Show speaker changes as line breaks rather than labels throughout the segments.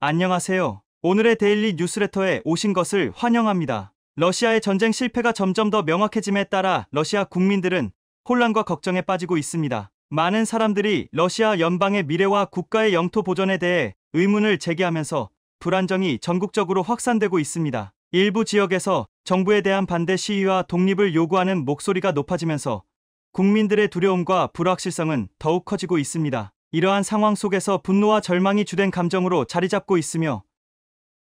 안녕하세요. 오늘의 데일리 뉴스레터에 오신 것을 환영합니다. 러시아의 전쟁 실패가 점점 더 명확해짐에 따라 러시아 국민들은 혼란과 걱정에 빠지고 있습니다. 많은 사람들이 러시아 연방의 미래와 국가의 영토 보존에 대해 의문을 제기하면서 불안정이 전국적으로 확산되고 있습니다. 일부 지역에서 정부에 대한 반대 시위와 독립을 요구하는 목소리가 높아지면서 국민들의 두려움과 불확실성은 더욱 커지고 있습니다. 이러한 상황 속에서 분노와 절망이 주된 감정으로 자리 잡고 있으며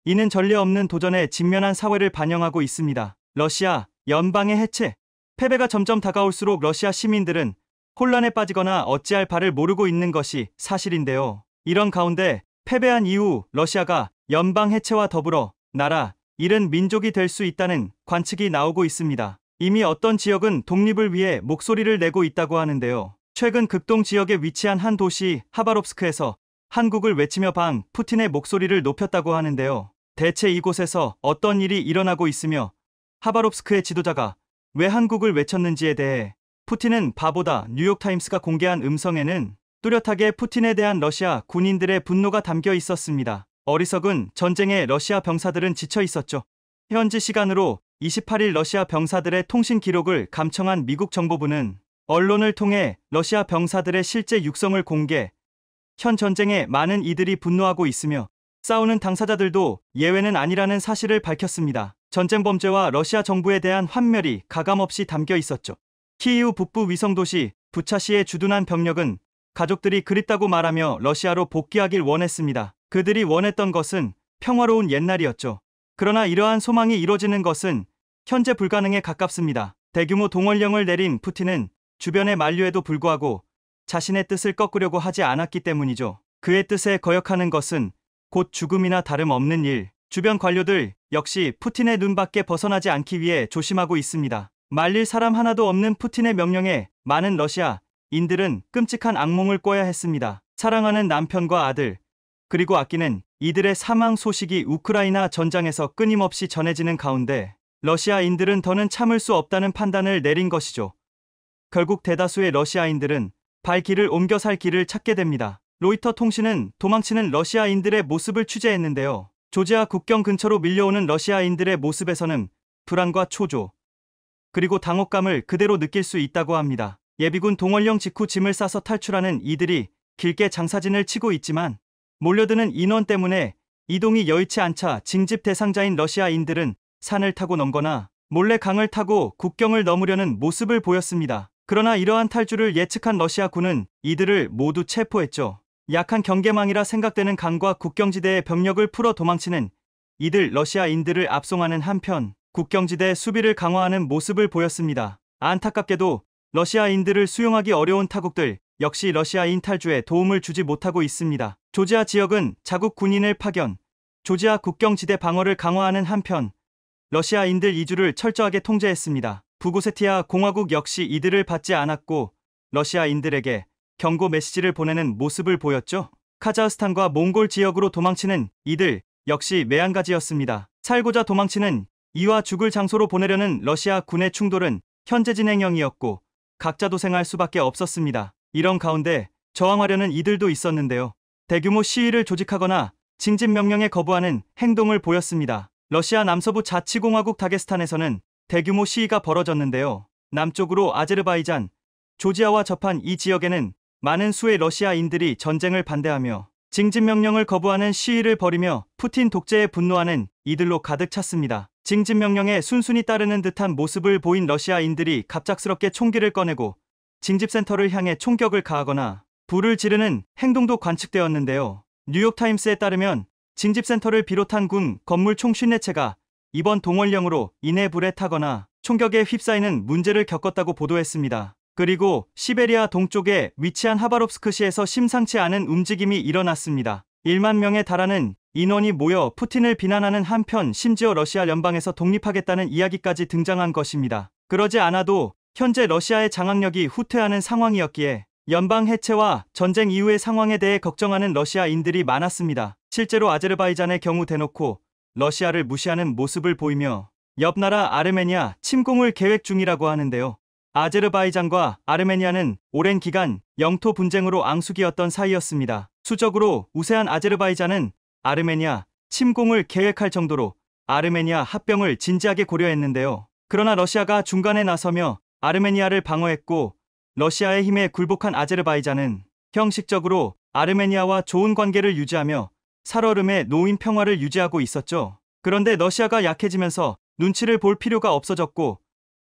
이는 전례 없는 도전에 직면한 사회를 반영하고 있습니다. 러시아 연방의 해체, 패배가 점점 다가올수록 러시아 시민들은 혼란에 빠지거나 어찌할 바를 모르고 있는 것이 사실인데요. 이런 가운데 패배한 이후 러시아가 연방 해체와 더불어 나라 잃은 민족이 될 수 있다는 관측이 나오고 있습니다. 이미 어떤 지역은 독립을 위해 목소리를 내고 있다고 하는데요. 최근 극동 지역에 위치한 한 도시 하바롭스크에서 한국을 외치며 푸틴의 목소리를 높였다고 하는데요. 대체 이곳에서 어떤 일이 일어나고 있으며 하바롭스크의 지도자가 왜 한국을 외쳤는지에 대해 푸틴은 바보다 뉴욕타임스가 공개한 음성에는 뚜렷하게 푸틴에 대한 러시아 군인들의 분노가 담겨 있었습니다. 어리석은 전쟁에 러시아 병사들은 지쳐 있었죠. 현지 시간으로 28일 러시아 병사들의 통신 기록을 감청한 미국 정보부는 언론을 통해 러시아 병사들의 실제 육성을 공개, 현 전쟁에 많은 이들이 분노하고 있으며 싸우는 당사자들도 예외는 아니라는 사실을 밝혔습니다. 전쟁 범죄와 러시아 정부에 대한 환멸이 가감없이 담겨 있었죠. 키이우 북부 위성도시 부차시에 주둔한 병력은 가족들이 그립다고 말하며 러시아로 복귀하길 원했습니다. 그들이 원했던 것은 평화로운 옛날이었죠. 그러나 이러한 소망이 이루어지는 것은 현재 불가능에 가깝습니다. 대규모 동원령을 내린 푸틴은 주변의 만류에도 불구하고 자신의 뜻을 꺾으려고 하지 않았기 때문이죠. 그의 뜻에 거역하는 것은 곧 죽음이나 다름없는 일. 주변 관료들 역시 푸틴의 눈밖에 벗어나지 않기 위해 조심하고 있습니다. 말릴 사람 하나도 없는 푸틴의 명령에 많은 러시아인들은 끔찍한 악몽을 꿔야 했습니다. 사랑하는 남편과 아들, 그리고 아끼는 이들의 사망 소식이 우크라이나 전장에서 끊임없이 전해지는 가운데 러시아인들은 더는 참을 수 없다는 판단을 내린 것이죠. 결국 대다수의 러시아인들은 발길을 옮겨 살 길을 찾게 됩니다. 로이터 통신은 도망치는 러시아인들의 모습을 취재했는데요. 조지아 국경 근처로 밀려오는 러시아인들의 모습에서는 불안과 초조, 그리고 당혹감을 그대로 느낄 수 있다고 합니다. 예비군 동원령 직후 짐을 싸서 탈출하는 이들이 길게 장사진을 치고 있지만 몰려드는 인원 때문에 이동이 여의치 않자 징집 대상자인 러시아인들은 산을 타고 넘거나 몰래 강을 타고 국경을 넘으려는 모습을 보였습니다. 그러나 이러한 탈주를 예측한 러시아군은 이들을 모두 체포했죠. 약한 경계망이라 생각되는 강과 국경지대에 병력을 풀어 도망치는 이들 러시아인들을 압송하는 한편 국경지대 수비를 강화하는 모습을 보였습니다. 안타깝게도 러시아인들을 수용하기 어려운 타국들 역시 러시아인 탈주에 도움을 주지 못하고 있습니다. 조지아 지역은 자국 군인을 파견, 조지아 국경지대 방어를 강화하는 한편 러시아인들 이주를 철저하게 통제했습니다. 부고세티아 공화국 역시 이들을 받지 않았고 러시아인들에게 경고 메시지를 보내는 모습을 보였죠. 카자흐스탄과 몽골 지역으로 도망치는 이들 역시 매한가지였습니다. 살고자 도망치는 이와 죽을 장소로 보내려는 러시아 군의 충돌은 현재 진행형이었고 각자 도생할 수밖에 없었습니다. 이런 가운데 저항하려는 이들도 있었는데요. 대규모 시위를 조직하거나 징집 명령에 거부하는 행동을 보였습니다. 러시아 남서부 자치공화국 다게스탄에서는 대규모 시위가 벌어졌는데요. 남쪽으로 아제르바이잔, 조지아와 접한 이 지역에는 많은 수의 러시아인들이 전쟁을 반대하며 징집 명령을 거부하는 시위를 벌이며 푸틴 독재에 분노하는 이들로 가득 찼습니다. 징집 명령에 순순히 따르는 듯한 모습을 보인 러시아인들이 갑작스럽게 총기를 꺼내고 징집센터를 향해 총격을 가하거나 불을 지르는 행동도 관측되었는데요. 뉴욕타임스에 따르면 징집센터를 비롯한 군 건물 총 54채가 이번 동원령으로 인해 불에 타거나 총격에 휩싸이는 문제를 겪었다고 보도했습니다. 그리고 시베리아 동쪽에 위치한 하바롭스크시에서 심상치 않은 움직임이 일어났습니다. 1만 명에 달하는 인원이 모여 푸틴을 비난하는 한편 심지어 러시아 연방에서 독립하겠다는 이야기까지 등장한 것입니다. 그러지 않아도 현재 러시아의 장악력이 후퇴하는 상황이었기에 연방 해체와 전쟁 이후의 상황에 대해 걱정하는 러시아인들이 많았습니다. 실제로 아제르바이잔의 경우 대놓고 러시아를 무시하는 모습을 보이며 옆 나라 아르메니아 침공을 계획 중이라고 하는데요. 아제르바이잔과 아르메니아는 오랜 기간 영토 분쟁으로 앙숙이었던 사이였습니다. 수적으로 우세한 아제르바이잔은 아르메니아 침공을 계획할 정도로 아르메니아 합병을 진지하게 고려했는데요. 그러나 러시아가 중간에 나서며 아르메니아를 방어했고 러시아의 힘에 굴복한 아제르바이잔은 형식적으로 아르메니아와 좋은 관계를 유지하며 살얼음의 노인 평화를 유지하고 있었죠. 그런데 러시아가 약해지면서 눈치를 볼 필요가 없어졌고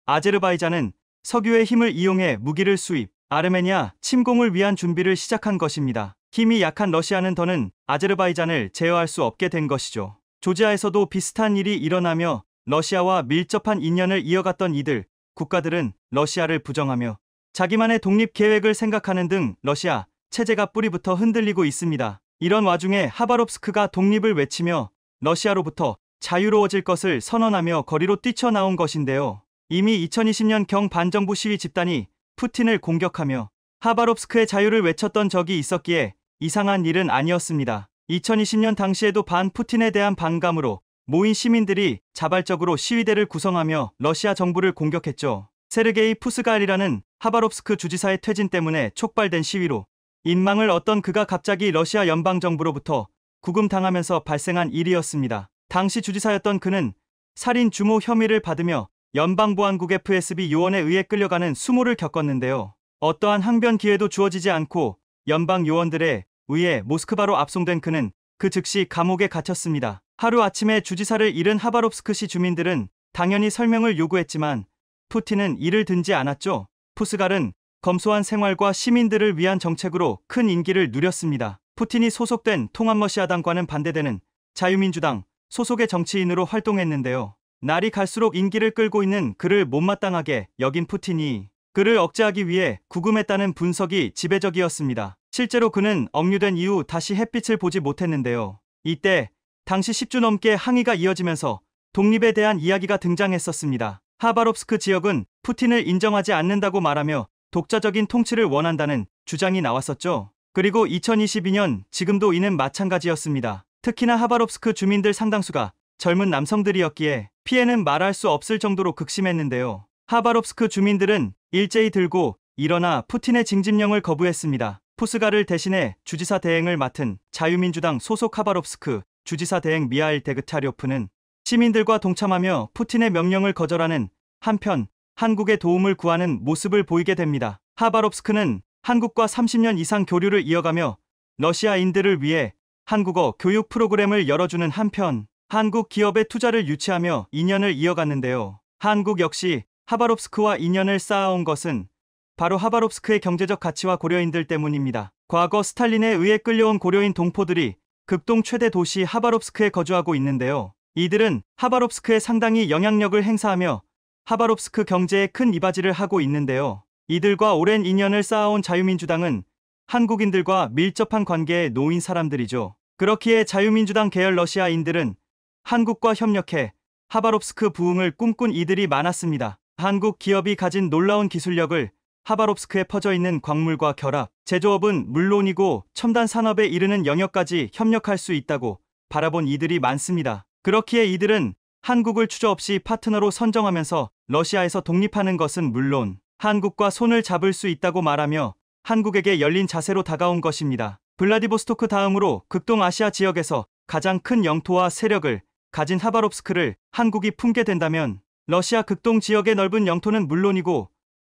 아제르바이잔은 석유의 힘을 이용해 무기를 수입, 아르메니아 침공을 위한 준비를 시작한 것입니다. 힘이 약한 러시아는 더는 아제르바이잔을 제어할 수 없게 된 것이죠. 조지아에서도 비슷한 일이 일어나며 러시아와 밀접한 인연을 이어갔던 이들 국가들은 러시아를 부정하며 자기만의 독립 계획을 생각하는 등 러시아 체제가 뿌리부터 흔들리고 있습니다. 이런 와중에 하바롭스크가 독립을 외치며 러시아로부터 자유로워질 것을 선언하며 거리로 뛰쳐나온 것인데요. 이미 2020년 경 반정부 시위 집단이 푸틴을 공격하며 하바롭스크의 자유를 외쳤던 적이 있었기에 이상한 일은 아니었습니다. 2020년 당시에도 반 푸틴에 대한 반감으로 모인 시민들이 자발적으로 시위대를 구성하며 러시아 정부를 공격했죠. 세르게이 푸스갈이라는 하바롭스크 주지사의 퇴진 때문에 촉발된 시위로 인망을 얻던 그가 갑자기 러시아 연방정부로부터 구금당하면서 발생한 일이었습니다. 당시 주지사였던 그는 살인 주모 혐의를 받으며 연방보안국 FSB 요원에 의해 끌려가는 수모를 겪었는데요. 어떠한 항변 기회도 주어지지 않고 연방 요원들에 의해 모스크바로 압송된 그는 그 즉시 감옥에 갇혔습니다. 하루아침에 주지사를 잃은 하바롭스크시 주민들은 당연히 설명을 요구했지만 푸틴은 이를 듣지 않았죠. 푸스갈은 검소한 생활과 시민들을 위한 정책으로 큰 인기를 누렸습니다. 푸틴이 소속된 통합러시아당과는 반대되는 자유민주당 소속의 정치인으로 활동했는데요. 날이 갈수록 인기를 끌고 있는 그를 못마땅하게 여긴 푸틴이 그를 억제하기 위해 구금했다는 분석이 지배적이었습니다. 실제로 그는 억류된 이후 다시 햇빛을 보지 못했는데요. 이때 당시 10주 넘게 항의가 이어지면서 독립에 대한 이야기가 등장했었습니다. 하바롭스크 지역은 푸틴을 인정하지 않는다고 말하며 독자적인 통치를 원한다는 주장이 나왔었죠. 그리고 2022년 지금도 이는 마찬가지였습니다. 특히나 하바롭스크 주민들 상당수가 젊은 남성들이었기에 피해는 말할 수 없을 정도로 극심했는데요. 하바롭스크 주민들은 일제히 들고 일어나 푸틴의 징집령을 거부했습니다. 푸스갈을 대신해 주지사 대행을 맡은 자유민주당 소속 하바롭스크 주지사 대행 미하일 데그차료프는 시민들과 동참하며 푸틴의 명령을 거절하는 한편 한국의 도움을 구하는 모습을 보이게 됩니다. 하바롭스크는 한국과 30년 이상 교류를 이어가며 러시아인들을 위해 한국어 교육 프로그램을 열어주는 한편 한국 기업의 투자를 유치하며 인연을 이어갔는데요. 한국 역시 하바롭스크와 인연을 쌓아온 것은 바로 하바롭스크의 경제적 가치와 고려인들 때문입니다. 과거 스탈린에 의해 끌려온 고려인 동포들이 극동 최대 도시 하바롭스크에 거주하고 있는데요. 이들은 하바롭스크에 상당히 영향력을 행사하며 하바롭스크 경제에 큰 이바지를 하고 있는데요. 이들과 오랜 인연을 쌓아온 자유민주당은 한국인들과 밀접한 관계에 놓인 사람들이죠. 그렇기에 자유민주당 계열 러시아인들은 한국과 협력해 하바롭스크 부흥을 꿈꾼 이들이 많았습니다. 한국 기업이 가진 놀라운 기술력을 하바롭스크에 퍼져 있는 광물과 결합, 제조업은 물론이고 첨단 산업에 이르는 영역까지 협력할 수 있다고 바라본 이들이 많습니다. 그렇기에 이들은 한국을 추저 없이 파트너로 선정하면서 러시아에서 독립하는 것은 물론 한국과 손을 잡을 수 있다고 말하며 한국에게 열린 자세로 다가온 것입니다. 블라디보스토크 다음으로 극동아시아 지역에서 가장 큰 영토와 세력을 가진 하바롭스크를 한국이 품게 된다면 러시아 극동 지역의 넓은 영토는 물론이고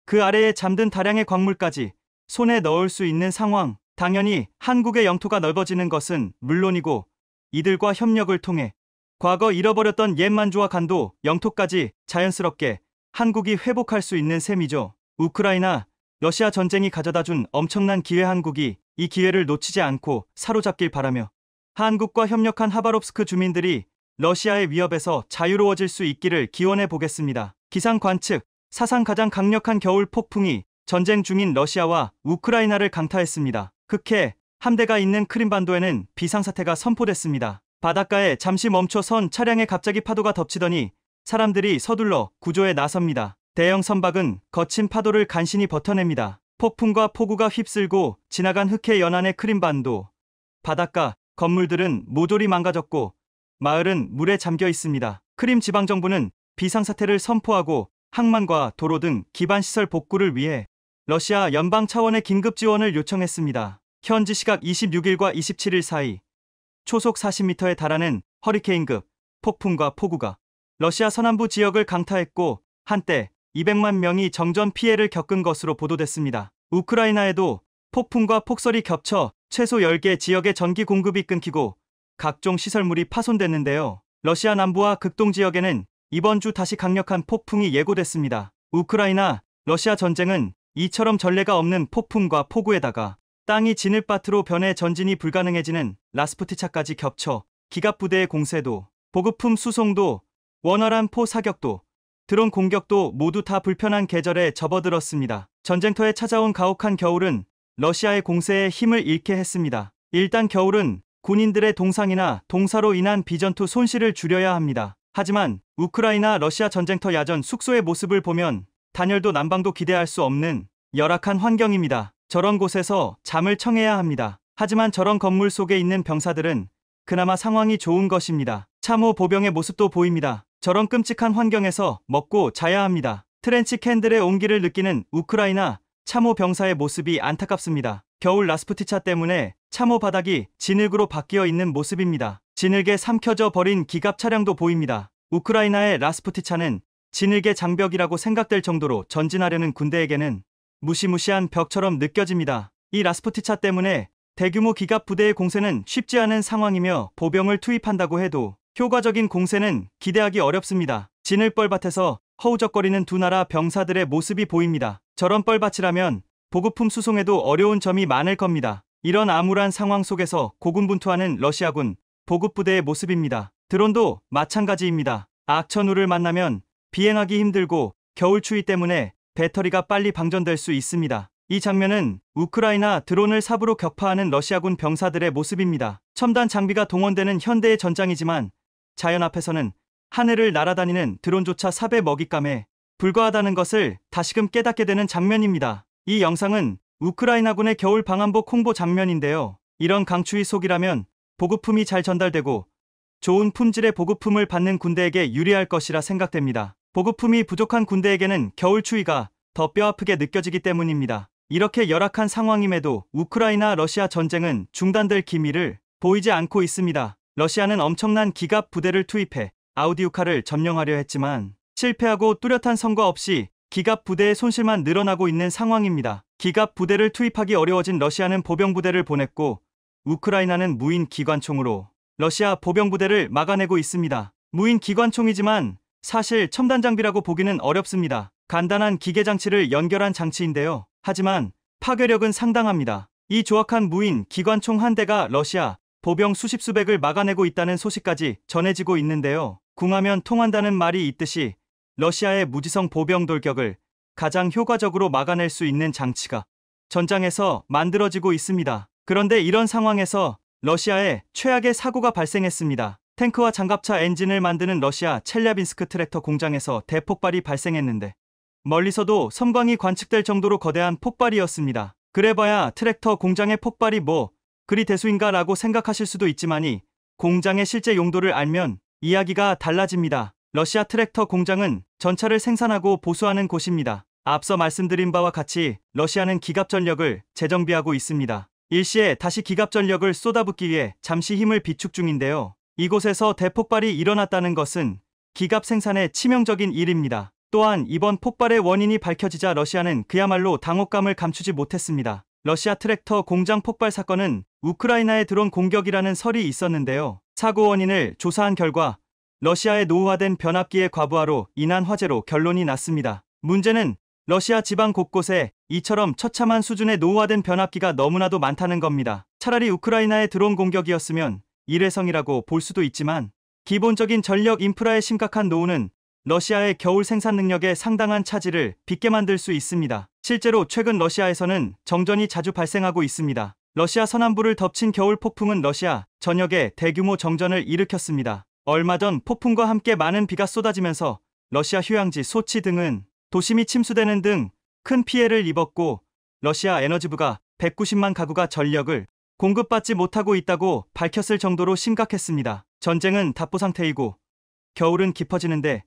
그 아래에 잠든 다량의 광물까지 손에 넣을 수 있는 상황, 당연히 한국의 영토가 넓어지는 것은 물론이고 이들과 협력을 통해 과거 잃어버렸던 옛 만주와 간도 영토까지 자연스럽게 한국이 회복할 수 있는 셈이죠. 우크라이나, 러시아 전쟁이 가져다준 엄청난 기회 한국이 이 기회를 놓치지 않고 사로잡길 바라며 한국과 협력한 하바롭스크 주민들이 러시아의 위협에서 자유로워질 수 있기를 기원해 보겠습니다. 기상 관측, 사상 가장 강력한 겨울 폭풍이 전쟁 중인 러시아와 우크라이나를 강타했습니다. 극해 함대가 있는 크림반도에는 비상사태가 선포됐습니다. 바닷가에 잠시 멈춰 선 차량에 갑자기 파도가 덮치더니 사람들이 서둘러 구조에 나섭니다. 대형 선박은 거친 파도를 간신히 버텨냅니다. 폭풍과 폭우가 휩쓸고 지나간 흑해 연안의 크림반도 바닷가 건물들은 모조리 망가졌고 마을은 물에 잠겨 있습니다. 크림 지방정부는 비상사태를 선포하고 항만과 도로 등 기반시설 복구를 위해 러시아 연방 차원의 긴급 지원을 요청했습니다. 현지 시각 26일과 27일 사이 초속 40m에 달하는 허리케인급 폭풍과 폭우가 러시아 서남부 지역을 강타했고 한때 200만 명이 정전 피해를 겪은 것으로 보도됐습니다. 우크라이나에도 폭풍과 폭설이 겹쳐 최소 10개 지역의 전기 공급이 끊기고 각종 시설물이 파손됐는데요. 러시아 남부와 극동 지역에는 이번 주 다시 강력한 폭풍이 예고됐습니다. 우크라이나, 러시아 전쟁은 이처럼 전례가 없는 폭풍과 폭우에다가 땅이 진흙밭으로 변해 전진이 불가능해지는 라스푸티차까지 겹쳐 기갑부대의 공세도, 보급품 수송도, 원활한 포 사격도, 드론 공격도 모두 다 불편한 계절에 접어들었습니다. 전쟁터에 찾아온 가혹한 겨울은 러시아의 공세에 힘을 잃게 했습니다. 일단 겨울은 군인들의 동상이나 동사로 인한 비전투 손실을 줄여야 합니다. 하지만 우크라이나 러시아 전쟁터 야전 숙소의 모습을 보면 단열도 난방도 기대할 수 없는 열악한 환경입니다. 저런 곳에서 잠을 청해야 합니다. 하지만 저런 건물 속에 있는 병사들은 그나마 상황이 좋은 것입니다. 참호 보병의 모습도 보입니다. 저런 끔찍한 환경에서 먹고 자야 합니다. 트렌치 캔들의 온기를 느끼는 우크라이나 참호 병사의 모습이 안타깝습니다. 겨울 라스푸티차 때문에 참호 바닥이 진흙으로 바뀌어 있는 모습입니다. 진흙에 삼켜져 버린 기갑 차량도 보입니다. 우크라이나의 라스푸티차는 진흙의 장벽이라고 생각될 정도로 전진하려는 군대에게는 무시무시한 벽처럼 느껴집니다. 이 라스푸티차 때문에 대규모 기갑 부대의 공세는 쉽지 않은 상황이며 보병을 투입한다고 해도 효과적인 공세는 기대하기 어렵습니다. 진흙 뻘밭에서 허우적거리는 두 나라 병사들의 모습이 보입니다. 저런 뻘밭이라면 보급품 수송에도 어려운 점이 많을 겁니다. 이런 암울한 상황 속에서 고군분투하는 러시아군 보급부대의 모습입니다. 드론도 마찬가지입니다. 악천후를 만나면 비행하기 힘들고 겨울 추위 때문에 배터리가 빨리 방전될 수 있습니다. 이 장면은 우크라이나 드론을 삽으로 격파하는 러시아군 병사들의 모습입니다. 첨단 장비가 동원되는 현대의 전장이지만 자연 앞에서는 하늘을 날아다니는 드론조차 삽의 먹잇감에 불과하다는 것을 다시금 깨닫게 되는 장면입니다. 이 영상은 우크라이나군의 겨울 방한복 홍보 장면인데요. 이런 강추위 속이라면 보급품이 잘 전달되고 좋은 품질의 보급품을 받는 군대에게 유리할 것이라 생각됩니다. 보급품이 부족한 군대에게는 겨울 추위가 더 뼈아프게 느껴지기 때문입니다. 이렇게 열악한 상황임에도 우크라이나 러시아 전쟁은 중단될 기미를 보이지 않고 있습니다. 러시아는 엄청난 기갑 부대를 투입해 아우디우카를 점령하려 했지만 실패하고 뚜렷한 성과 없이 기갑 부대의 손실만 늘어나고 있는 상황입니다. 기갑 부대를 투입하기 어려워진 러시아는 보병부대를 보냈고 우크라이나는 무인 기관총으로 러시아 보병부대를 막아내고 있습니다. 무인 기관총이지만 사실 첨단 장비라고 보기는 어렵습니다. 간단한 기계장치를 연결한 장치인데요. 하지만 파괴력은 상당합니다. 이 조악한 무인 기관총 한 대가 러시아 보병 수십 수백을 막아내고 있다는 소식까지 전해지고 있는데요. 궁하면 통한다는 말이 있듯이 러시아의 무지성 보병 돌격을 가장 효과적으로 막아낼 수 있는 장치가 전장에서 만들어지고 있습니다. 그런데 이런 상황에서 러시아에 최악의 사고가 발생했습니다. 탱크와 장갑차 엔진을 만드는 러시아 첼랴빈스크 트랙터 공장에서 대폭발이 발생했는데 멀리서도 섬광이 관측될 정도로 거대한 폭발이었습니다. 그래봐야 트랙터 공장의 폭발이 뭐 그리 대수인가 라고 생각하실 수도 있지만이 공장의 실제 용도를 알면 이야기가 달라집니다. 러시아 트랙터 공장은 전차를 생산하고 보수하는 곳입니다. 앞서 말씀드린 바와 같이 러시아는 기갑 전력을 재정비하고 있습니다. 일시에 다시 기갑 전력을 쏟아붓기 위해 잠시 힘을 비축 중인데요. 이곳에서 대폭발이 일어났다는 것은 기갑 생산에 치명적인 일입니다. 또한 이번 폭발의 원인이 밝혀지자 러시아는 그야말로 당혹감을 감추지 못했습니다. 러시아 트랙터 공장 폭발 사건은 우크라이나의 드론 공격이라는 설이 있었는데요. 사고 원인을 조사한 결과 러시아의 노후화된 변압기의 과부하로 인한 화재로 결론이 났습니다. 문제는 러시아 지방 곳곳에 이처럼 처참한 수준의 노후화된 변압기가 너무나도 많다는 겁니다. 차라리 우크라이나의 드론 공격이었으면 일회성이라고 볼 수도 있지만 기본적인 전력 인프라의 심각한 노후는 러시아의 겨울 생산 능력에 상당한 차질을 빚게 만들 수 있습니다. 실제로 최근 러시아에서는 정전이 자주 발생하고 있습니다. 러시아 서남부를 덮친 겨울 폭풍은 러시아 전역에 대규모 정전을 일으켰습니다. 얼마 전 폭풍과 함께 많은 비가 쏟아지면서 러시아 휴양지 소치 등은 도심이 침수되는 등 큰 피해를 입었고 러시아 에너지부가 190만 가구가 전력을 공급받지 못하고 있다고 밝혔을 정도로 심각했습니다. 전쟁은 답보 상태이고 겨울은 깊어지는데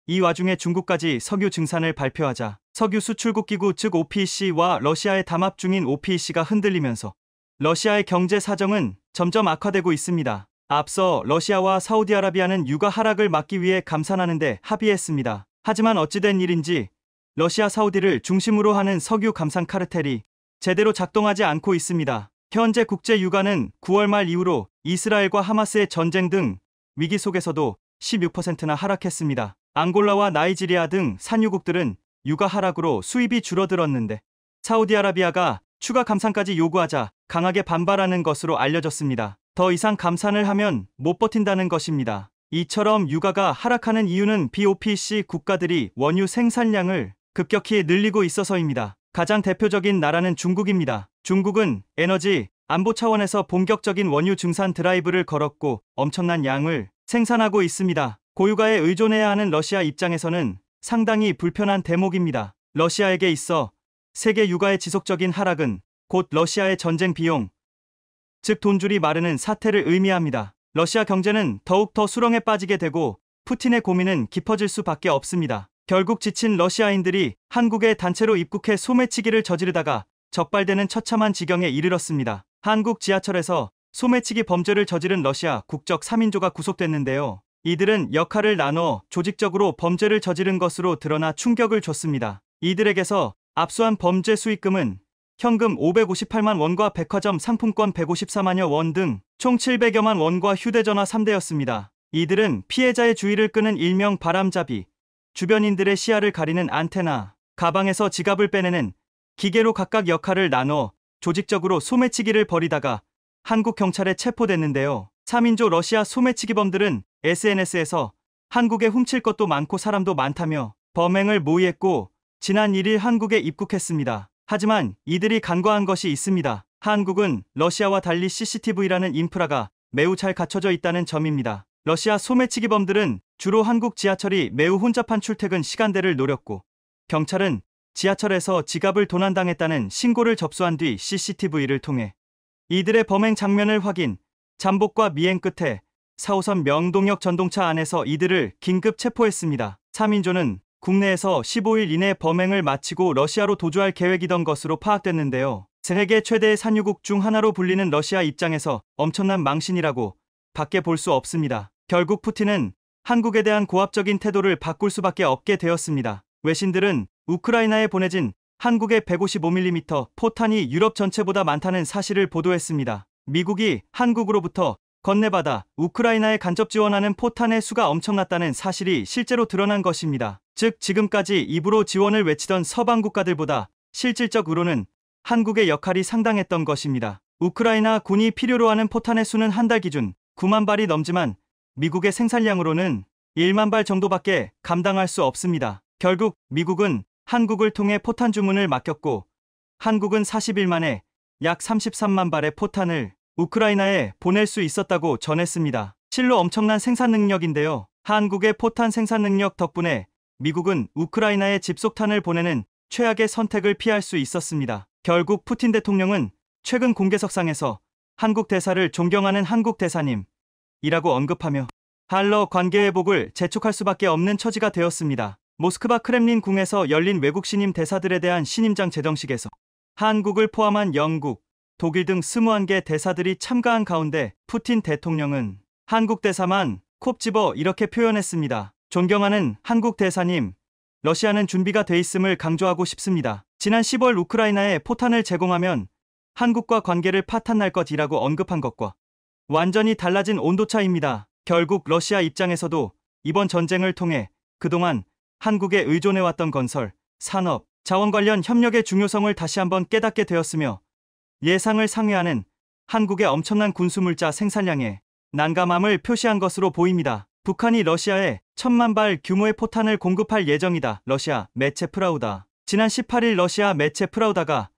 이 와중에 중국까지 석유 증산을 발표하자 석유 수출국 기구 즉 OPEC와 러시아의 담합 중인 OPEC가 흔들리면서 러시아의 경제 사정은 점점 악화되고 있습니다. 앞서 러시아와 사우디아라비아는 유가 하락을 막기 위해 감산하는데 합의했습니다. 하지만 어찌된 일인지 러시아 사우디를 중심으로 하는 석유 감산 카르텔이 제대로 작동하지 않고 있습니다. 현재 국제 유가는 9월 말 이후로 이스라엘과 하마스의 전쟁 등 위기 속에서도 16%나 하락했습니다. 앙골라와 나이지리아 등 산유국들은 유가 하락으로 수입이 줄어들었는데 사우디아라비아가 추가 감산까지 요구하자 강하게 반발하는 것으로 알려졌습니다. 더 이상 감산을 하면 못 버틴다는 것입니다. 이처럼 유가가 하락하는 이유는 BOPC 국가들이 원유 생산량을 급격히 늘리고 있어서입니다. 가장 대표적인 나라는 중국입니다. 중국은 에너지 안보 차원에서 본격적인 원유 증산 드라이브를 걸었고 엄청난 양을 생산하고 있습니다. 고유가에 의존해야 하는 러시아 입장에서는 상당히 불편한 대목입니다. 러시아에게 있어 세계 유가의 지속적인 하락은 곧 러시아의 전쟁 비용, 즉 돈줄이 마르는 사태를 의미합니다. 러시아 경제는 더욱 더 수렁에 빠지게 되고 푸틴의 고민은 깊어질 수밖에 없습니다. 결국 지친 러시아인들이 한국에 단체로 입국해 소매치기를 저지르다가 적발되는 처참한 지경에 이르렀습니다. 한국 지하철에서 소매치기 범죄를 저지른 러시아 국적 3인조가 구속됐는데요. 이들은 역할을 나눠 조직적으로 범죄를 저지른 것으로 드러나 충격을 줬습니다. 이들에게서 압수한 범죄 수익금은 현금 558만 원과 백화점 상품권 154만여 원 등 총 700여만 원과 휴대전화 3대였습니다. 이들은 피해자의 주의를 끄는 일명 바람잡이, 주변인들의 시야를 가리는 안테나, 가방에서 지갑을 빼내는 기계로 각각 역할을 나눠 조직적으로 소매치기를 벌이다가 한국 경찰에 체포됐는데요. 3인조 러시아 소매치기범들은 SNS에서 한국에 훔칠 것도 많고 사람도 많다며 범행을 모의했고 지난 1일 한국에 입국했습니다. 하지만 이들이 간과한 것이 있습니다. 한국은 러시아와 달리 CCTV라는 인프라가 매우 잘 갖춰져 있다는 점입니다. 러시아 소매치기범들은 주로 한국 지하철이 매우 혼잡한 출퇴근 시간대를 노렸고 경찰은 지하철에서 지갑을 도난당했다는 신고를 접수한 뒤 CCTV를 통해 이들의 범행 장면을 확인, 잠복과 미행 끝에 4호선 명동역 전동차 안에서 이들을 긴급 체포했습니다. 3인조는 국내에서 15일 이내 범행을 마치고 러시아로 도주할 계획이던 것으로 파악됐는데요. 세계 최대의 산유국 중 하나로 불리는 러시아 입장에서 엄청난 망신이라고 밖에 볼 수 없습니다. 결국 푸틴은 한국에 대한 고압적인 태도를 바꿀 수밖에 없게 되었습니다. 외신들은 우크라이나에 보내진 한국의 155mm 포탄이 유럽 전체보다 많다는 사실을 보도했습니다. 미국이 한국으로부터 건네받아 우크라이나에 간접 지원하는 포탄의 수가 엄청났다는 사실이 실제로 드러난 것입니다. 즉 지금까지 입으로 지원을 외치던 서방 국가들보다 실질적으로는 한국의 역할이 상당했던 것입니다. 우크라이나 군이 필요로 하는 포탄의 수는 한 달 기준 9만 발이 넘지만 미국의 생산량으로는 1만 발 정도밖에 감당할 수 없습니다. 결국 미국은 한국을 통해 포탄 주문을 맡겼고 한국은 40일 만에 약 33만 발의 포탄을 우크라이나에 보낼 수 있었다고 전했습니다. 실로 엄청난 생산 능력인데요. 한국의 포탄 생산 능력 덕분에 미국은 우크라이나에 집속탄을 보내는 최악의 선택을 피할 수 있었습니다. 결국 푸틴 대통령은 최근 공개석상에서 한국 대사를 존경하는 한국 대사님이라고 언급하며 한러 관계 회복을 재촉할 수밖에 없는 처지가 되었습니다. 모스크바 크렘린 궁에서 열린 외국 신임 대사들에 대한 신임장 제정식에서 한국을 포함한 영국, 독일 등 21개 대사들이 참가한 가운데 푸틴 대통령은 한국 대사만 콕 집어 이렇게 표현했습니다. 존경하는 한국 대사님, 러시아는 준비가 돼 있음을 강조하고 싶습니다. 지난 10월 우크라이나에 포탄을 제공하면 한국과 관계를 파탄날 것이라고 언급한 것과 완전히 달라진 온도차입니다. 결국 러시아 입장에서도 이번 전쟁을 통해 그동안 한국에 의존해왔던 건설, 산업, 자원 관련 협력의 중요성을 다시 한번 깨닫게 되었으며 예상을 상회하는 한국의 엄청난 군수물자 생산량에 난감함을 표시한 것으로 보입니다. 북한이 러시아에 1000만 발 규모의 포탄을 공급할 예정이다. 러시아 매체 프라우다. 지난 18일 러시아 매체 프라우다가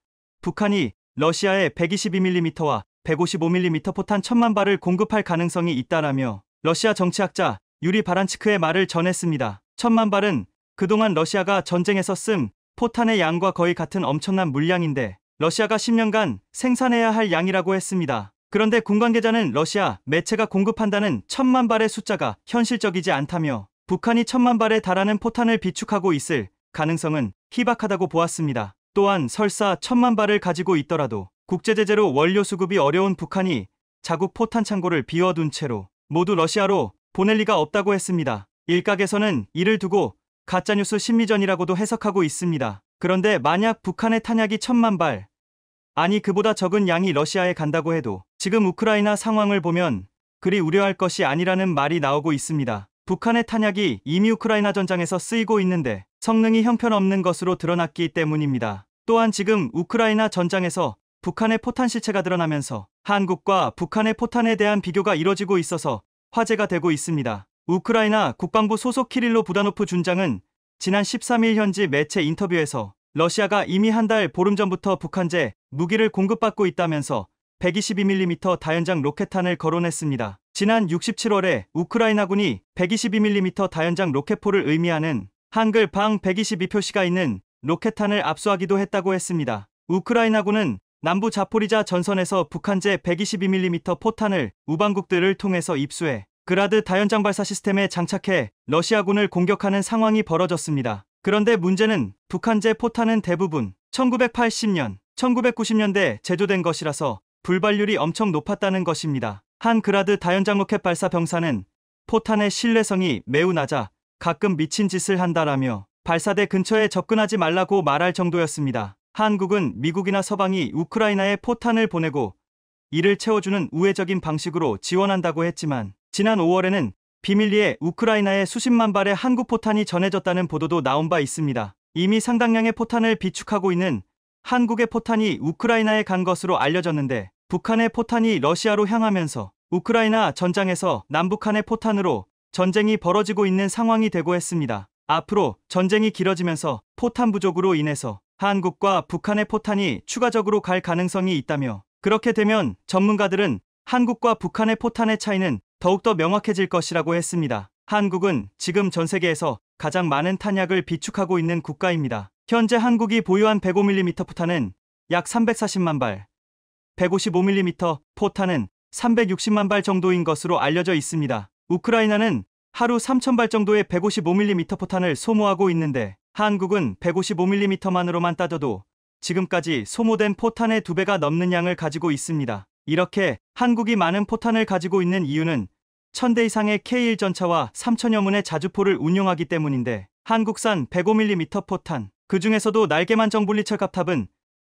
북한이 러시아에 122mm와 155mm 포탄 1000만 발을 공급할 가능성이 있다라며 러시아 정치학자 유리 바란치크의 말을 전했습니다. 1000만 발은 그동안 러시아가 전쟁에서 쓴 포탄의 양과 거의 같은 엄청난 물량인데 러시아가 10년간 생산해야 할 양이라고 했습니다. 그런데 군 관계자는 러시아 매체가 공급한다는 1000만 발의 숫자가 현실적이지 않다며 북한이 1000만 발에 달하는 포탄을 비축하고 있을 가능성은 희박하다고 보았습니다. 또한 설사 1000만 발을 가지고 있더라도 국제제재로 원료 수급이 어려운 북한이 자국 포탄 창고를 비워둔 채로 모두 러시아로 보낼 리가 없다고 했습니다. 일각에서는 이를 두고 가짜뉴스 심리전이라고도 해석하고 있습니다. 그런데 만약 북한의 탄약이 1000만 발, 아니 그보다 적은 양이 러시아에 간다고 해도 지금 우크라이나 상황을 보면 그리 우려할 것이 아니라는 말이 나오고 있습니다. 북한의 탄약이 이미 우크라이나 전장에서 쓰이고 있는데 성능이 형편없는 것으로 드러났기 때문입니다. 또한 지금 우크라이나 전장에서 북한의 포탄 실체가 드러나면서 한국과 북한의 포탄에 대한 비교가 이뤄지고 있어서 화제가 되고 있습니다. 우크라이나 국방부 소속 키릴로 부다노프 준장은 지난 13일 현지 매체 인터뷰에서 러시아가 이미 한 달 보름 전부터 북한제 무기를 공급받고 있다면서 122mm 다연장 로켓탄을 거론했습니다. 지난 67월에 우크라이나군이 122mm 다연장 로켓포를 의미하는 한글 방 122표시가 있는 로켓탄을 압수하기도 했다고 했습니다. 우크라이나군은 남부 자포리자 전선에서 북한제 122mm 포탄을 우방국들을 통해서 입수해 그라드 다연장 발사 시스템에 장착해 러시아군을 공격하는 상황이 벌어졌습니다. 그런데 문제는 북한제 포탄은 대부분 1980년, 1990년대 제조된 것이라서 불발률이 엄청 높았다는 것입니다. 한 그라드 다연장 로켓 발사 병사는 포탄의 신뢰성이 매우 낮아 가끔 미친 짓을 한다라며 발사대 근처에 접근하지 말라고 말할 정도였습니다. 한국은 미국이나 서방이 우크라이나에 포탄을 보내고 이를 채워주는 우회적인 방식으로 지원한다고 했지만 지난 5월에는 비밀리에 우크라이나에 수십만 발의 한국 포탄이 전해졌다는 보도도 나온 바 있습니다. 이미 상당량의 포탄을 비축하고 있는 한국의 포탄이 우크라이나에 간 것으로 알려졌는데 북한의 포탄이 러시아로 향하면서 우크라이나 전장에서 남북한의 포탄으로 전쟁이 벌어지고 있는 상황이 되고 했습니다. 앞으로 전쟁이 길어지면서 포탄 부족으로 인해서 한국과 북한의 포탄이 추가적으로 갈 가능성이 있다며 그렇게 되면 전문가들은 한국과 북한의 포탄의 차이는 더욱더 명확해질 것이라고 했습니다. 한국은 지금 전 세계에서 가장 많은 탄약을 비축하고 있는 국가입니다. 현재 한국이 보유한 105mm 포탄은 약 340만 발, 155mm 포탄은 360만 발 정도인 것으로 알려져 있습니다. 우크라이나는 하루 3,000발 정도의 155mm 포탄을 소모하고 있는데 한국은 155mm만으로만 따져도 지금까지 소모된 포탄의 2배가 넘는 양을 가지고 있습니다. 이렇게 한국이 많은 포탄을 가지고 있는 이유는 1000대 이상의 K1 전차와 3000여 문의 자주포를 운용하기 때문인데 한국산 105mm 포탄, 그 중에서도 날개만 정분리 철갑탑은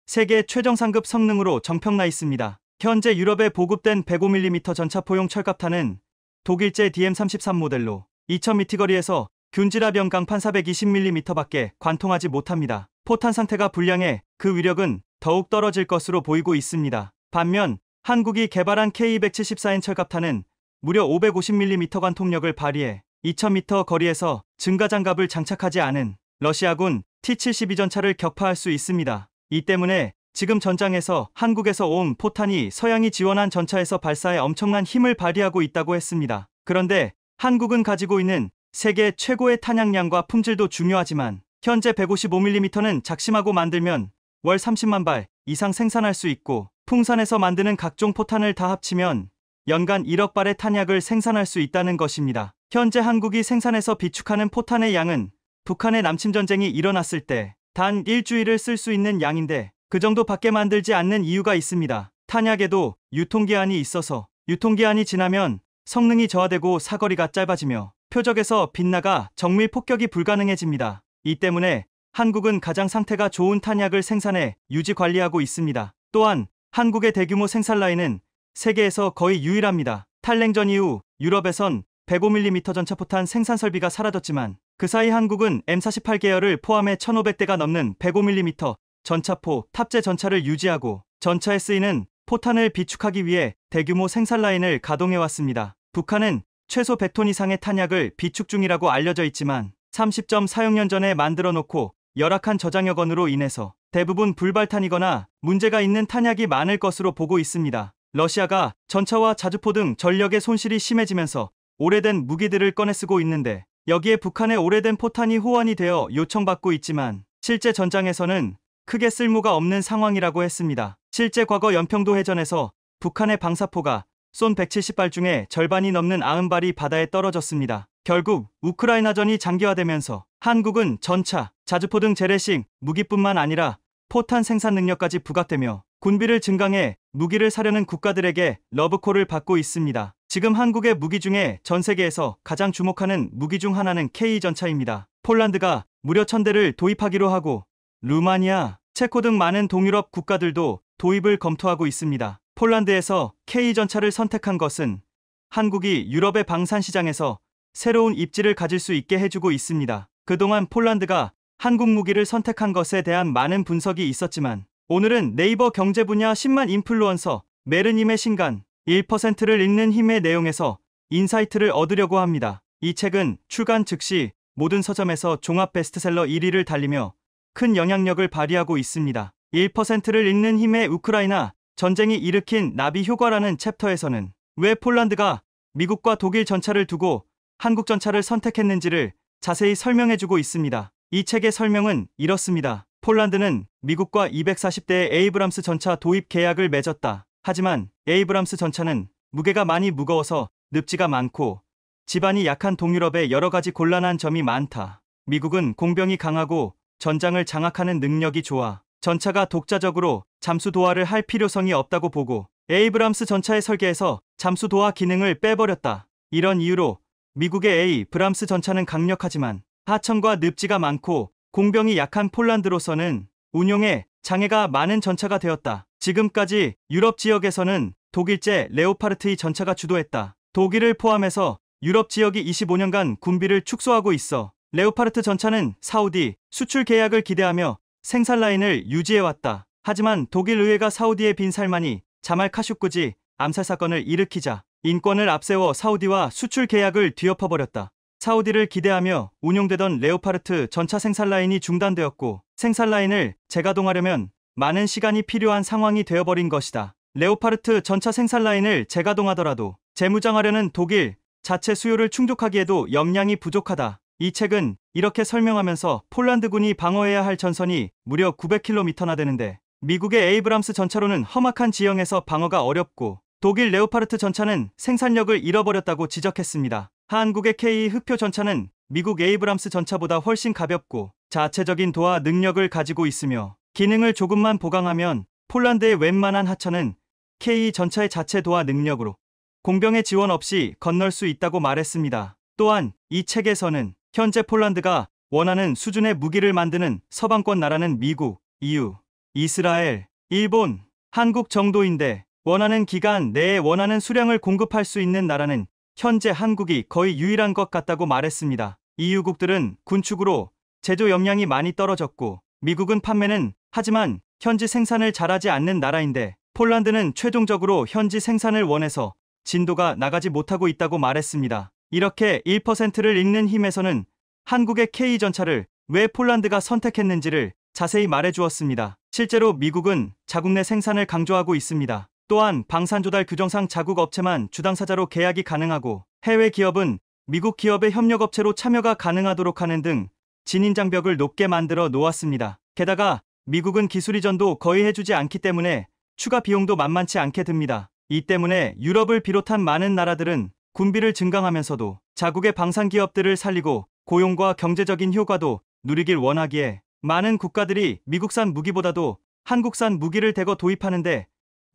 세계 최정 상급 성능으로 정평나 있습니다. 현재 유럽에 보급된 105mm 전차포용 철갑탄은 독일제 DM33 모델로 2000m 거리에서 균질합 강판 420mm밖에 관통하지 못합니다. 포탄 상태가 불량해 그 위력은 더욱 떨어질 것으로 보이고 있습니다. 반면 한국이 개발한 K274N 철갑탄은 무려 550mm 관통력을 발휘해 2000m 거리에서 증가장갑을 장착하지 않은 러시아군 T-72 전차를 격파할 수 있습니다. 이 때문에 지금 전장에서 한국에서 온 포탄이 서양이 지원한 전차에서 발사해 엄청난 힘을 발휘하고 있다고 했습니다. 그런데 한국은 가지고 있는 세계 최고의 탄약량과 품질도 중요하지만 현재 155mm는 작심하고 만들면 월 30만 발 이상 생산할 수 있고 풍산에서 만드는 각종 포탄을 다 합치면 연간 1억 발의 탄약을 생산할 수 있다는 것입니다. 현재 한국이 생산해서 비축하는 포탄의 양은 북한의 남침 전쟁이 일어났을 때 단 일주일을 쓸 수 있는 양인데 그 정도밖에 만들지 않는 이유가 있습니다. 탄약에도 유통기한이 있어서 유통기한이 지나면 성능이 저하되고 사거리가 짧아지며 표적에서 빗나가 정밀 폭격이 불가능해집니다. 이 때문에 한국은 가장 상태가 좋은 탄약을 생산해 유지 관리하고 있습니다. 또한 한국의 대규모 생산 라인은 세계에서 거의 유일합니다. 탈냉전 이후 유럽에선 105mm 전차포탄 생산 설비가 사라졌지만 그 사이 한국은 M48 계열을 포함해 1500대가 넘는 105mm 전차포 탑재 전차를 유지하고 전차에 쓰이는 포탄을 비축하기 위해 대규모 생산 라인을 가동해왔습니다. 북한은 최소 100톤 이상의 탄약을 비축 중이라고 알려져 있지만 30.46년 전에 만들어 놓고 열악한 저장 여건으로 인해서 대부분 불발탄이거나 문제가 있는 탄약이 많을 것으로 보고 있습니다. 러시아가 전차와 자주포 등 전력의 손실이 심해지면서 오래된 무기들을 꺼내 쓰고 있는데 여기에 북한의 오래된 포탄이 호환이 되어 요청받고 있지만 실제 전장에서는 크게 쓸모가 없는 상황이라고 했습니다. 실제 과거 연평도 해전에서 북한의 방사포가 쏜 170발 중에 절반이 넘는 90발이 바다에 떨어졌습니다. 결국 우크라이나전이 장기화되면서 한국은 전차, 자주포 등 재래식 무기뿐만 아니라 포탄 생산 능력까지 부각되며 군비를 증강해 무기를 사려는 국가들에게 러브콜을 받고 있습니다. 지금 한국의 무기 중에 전 세계에서 가장 주목하는 무기 중 하나는 K전차입니다. 폴란드가 무려 1000대를 도입하기로 하고 루마니아, 체코 등 많은 동유럽 국가들도 도입을 검토하고 있습니다. 폴란드에서 K전차를 선택한 것은 한국이 유럽의 방산 시장에서 새로운 입지를 가질 수 있게 해주고 있습니다. 그동안 폴란드가 한국 무기를 선택한 것에 대한 많은 분석이 있었지만 오늘은 네이버 경제 분야 10만 인플루언서 메르님의 신간 1%를 읽는 힘의 내용에서 인사이트를 얻으려고 합니다. 이 책은 출간 즉시 모든 서점에서 종합 베스트셀러 1위를 달리며 큰 영향력을 발휘하고 있습니다. 1%를 읽는 힘의 우크라이나 전쟁이 일으킨 나비 효과라는 챕터에서는 왜 폴란드가 미국과 독일 전차를 두고 한국 전차를 선택했는지를 자세히 설명해주고 있습니다. 이 책의 설명은 이렇습니다. 폴란드는 미국과 240대의 에이브람스 전차 도입 계약을 맺었다. 하지만 에이브람스 전차는 무게가 많이 무거워서 늪지가 많고 지반이 약한 동유럽에 여러 가지 곤란한 점이 많다. 미국은 공병이 강하고 전장을 장악하는 능력이 좋아 전차가 독자적으로 잠수 도하를 할 필요성이 없다고 보고 에이브람스 전차의 설계에서 잠수 도하 기능을 빼버렸다. 이런 이유로 미국의 에이브람스 전차는 강력하지만 하천과 늪지가 많고 공병이 약한 폴란드로서는 운용에 장애가 많은 전차가 되었다. 지금까지 유럽 지역에서는 독일제 레오파르트의 전차가 주도했다. 독일을 포함해서 유럽 지역이 25년간 군비를 축소하고 있어 레오파르트 전차는 사우디 수출 계약을 기대하며 생산 라인을 유지해왔다. 하지만 독일 의회가 사우디의 빈 살만이 자말 카슈꾸지 암살 사건을 일으키자 인권을 앞세워 사우디와 수출 계약을 뒤엎어버렸다. 사우디를 기대하며 운용되던 레오파르트 전차 생산 라인이 중단되었고 생산 라인을 재가동하려면 많은 시간이 필요한 상황이 되어버린 것이다. 레오파르트 전차 생산 라인을 재가동하더라도 재무장하려는 독일 자체 수요를 충족하기에도 역량이 부족하다. 이 책은 이렇게 설명하면서 폴란드군이 방어해야 할 전선이 무려 900km나 되는데 미국의 에이브람스 전차로는 험악한 지형에서 방어가 어렵고 독일 레오파르트 전차는 생산력을 잃어버렸다고 지적했습니다. 한국의 K 흑표 전차는 미국 에이브람스 전차보다 훨씬 가볍고 자체적인 도하 능력을 가지고 있으며 기능을 조금만 보강하면 폴란드의 웬만한 하천은 K 전차의 자체 도하 능력으로 공병의 지원 없이 건널 수 있다고 말했습니다. 또한 이 책에서는 현재 폴란드가 원하는 수준의 무기를 만드는 서방권 나라는 미국, EU, 이스라엘, 일본, 한국 정도인데 원하는 기간 내에 원하는 수량을 공급할 수 있는 나라는 현재 한국이 거의 유일한 것 같다고 말했습니다. EU국들은 군축으로 제조 역량이 많이 떨어졌고 미국은 판매는 하지만 현지 생산을 잘하지 않는 나라인데 폴란드는 최종적으로 현지 생산을 원해서 진도가 나가지 못하고 있다고 말했습니다. 이렇게 1%를 읽는 힘에서는 한국의 K전차를 왜 폴란드가 선택했는지를 자세히 말해주었습니다. 실제로 미국은 자국 내 생산을 강조하고 있습니다. 또한 방산조달 규정상 자국 업체만 주당사자로 계약이 가능하고 해외 기업은 미국 기업의 협력업체로 참여가 가능하도록 하는 등 진인장벽을 높게 만들어 놓았습니다. 게다가 미국은 기술 이전도 거의 해주지 않기 때문에 추가 비용도 만만치 않게 듭니다. 이 때문에 유럽을 비롯한 많은 나라들은 군비를 증강하면서도 자국의 방산 기업들을 살리고 고용과 경제적인 효과도 누리길 원하기에 많은 국가들이 미국산 무기보다도 한국산 무기를 대거 도입하는데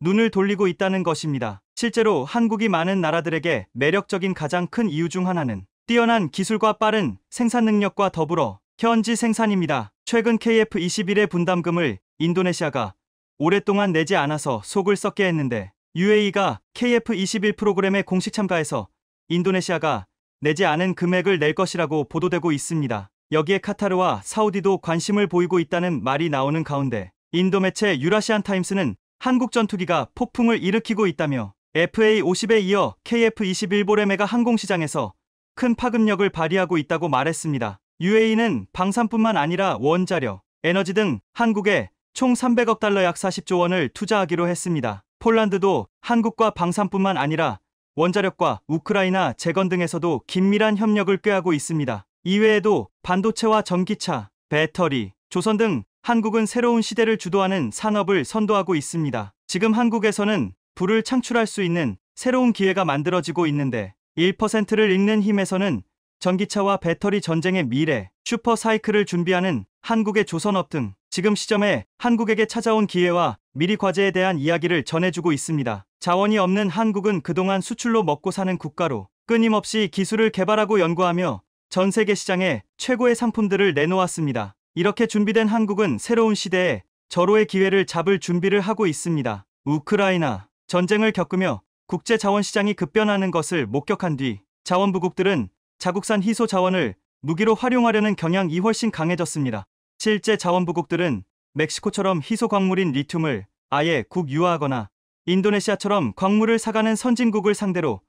눈을 돌리고 있다는 것입니다. 실제로 한국이 많은 나라들에게 매력적인 가장 큰 이유 중 하나는 뛰어난 기술과 빠른 생산 능력과 더불어 현지 생산입니다. 최근 KF-21의 분담금을 인도네시아가 오랫동안 내지 않아서 속을 썩게 했는데 UAE가 KF-21 프로그램에 공식 참가해서 인도네시아가 내지 않은 금액을 낼 것이라고 보도되고 있습니다. 여기에 카타르와 사우디도 관심을 보이고 있다는 말이 나오는 가운데 인도 매체 유라시안 타임스는 한국 전투기가 폭풍을 일으키고 있다며 FA-50에 이어 KF-21 보레메가 항공시장에서 큰 파급력을 발휘하고 있다고 말했습니다. UAE는 방산뿐만 아니라 원자력, 에너지 등 한국에 총 300억 달러 약 40조 원을 투자하기로 했습니다. 폴란드도 한국과 방산뿐만 아니라 원자력과 우크라이나 재건 등에서도 긴밀한 협력을 꾀하고 있습니다. 이외에도 반도체와 전기차, 배터리, 조선 등 한국은 새로운 시대를 주도하는 산업을 선도하고 있습니다. 지금 한국에서는 부를 창출할 수 있는 새로운 기회가 만들어지고 있는데 1%를 읽는 힘에서는 전기차와 배터리 전쟁의 미래, 슈퍼사이클을 준비하는 한국의 조선업 등 지금 시점에 한국에게 찾아온 기회와 미래 과제에 대한 이야기를 전해주고 있습니다. 자원이 없는 한국은 그동안 수출로 먹고 사는 국가로 끊임없이 기술을 개발하고 연구하며 전 세계 시장에 최고의 상품들을 내놓았습니다. 이렇게 준비된 한국은 새로운 시대에 절호의 기회를 잡을 준비를 하고 있습니다. 우크라이나 전쟁을 겪으며 국제 자원시장이 급변하는 것을 목격한 뒤 자원부국들은 자국산 희소 자원을 무기로 활용하려는 경향이 훨씬 강해졌습니다. 실제 자원부국들은 멕시코처럼 희소 광물인 리튬을 아예 국유화하거나 인도네시아처럼 광물을 사가는 선진국을 상대로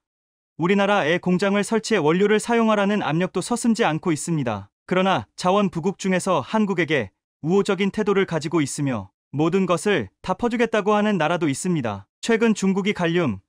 우리나라에 공장을 설치해 원료를 사용하라는 압력도 서슴지 않고 있습니다. 그러나 자원부국 중에서 한국에게 우호적인 태도를 가지고 있으며 모든 것을 다 퍼주겠다고 하는 나라도 있습니다. 최근 중국이 갈륨,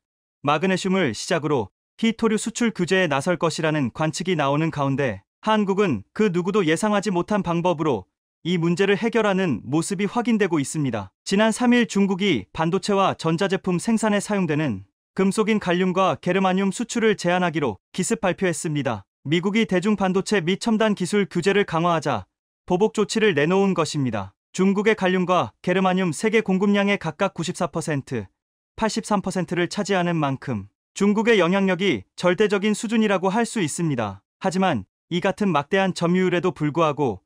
마그네슘을 시작으로 희토류 수출 규제에 나설 것이라는 관측이 나오는 가운데 한국은 그 누구도 예상하지 못한 방법으로 이 문제를 해결하는 모습이 확인되고 있습니다. 지난 3일 중국이 반도체와 전자제품 생산에 사용되는 금속인 갈륨과 게르마늄 수출을 제한하기로 기습 발표했습니다. 미국이 대중 반도체 및 첨단 기술 규제를 강화하자 보복 조치를 내놓은 것입니다. 중국의 갈륨과 게르마늄 세계 공급량의 각각 94%, 83%를 차지하는 만큼 중국의 영향력이 절대적인 수준이라고 할 수 있습니다. 하지만 이 같은 막대한 점유율에도 불구하고